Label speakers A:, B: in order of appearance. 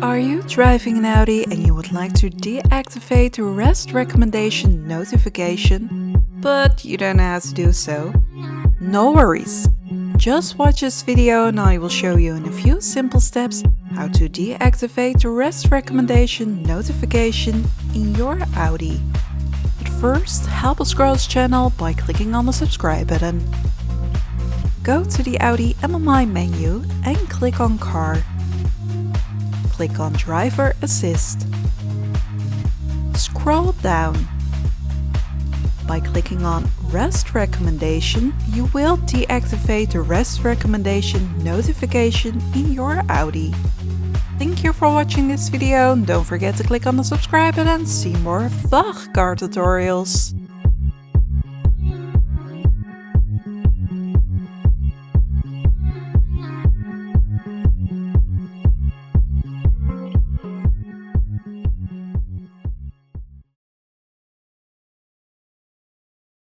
A: Are you driving an Audi and you would like to deactivate the rest recommendation notification, but you don't know how to do so? No worries! Just watch this video and I will show you in a few simple steps how to deactivate the rest recommendation notification in your Audi. But first, help us grow this channel by clicking on the subscribe button. Go to the Audi MMI menu and click on Car. Click on Driver Assist. Scroll down. By clicking on Rest Recommendation, you will deactivate the Rest Recommendation notification in your Audi. Thank you for watching this video and don't forget to click on the subscribe button and see more VAG Car Tutorials.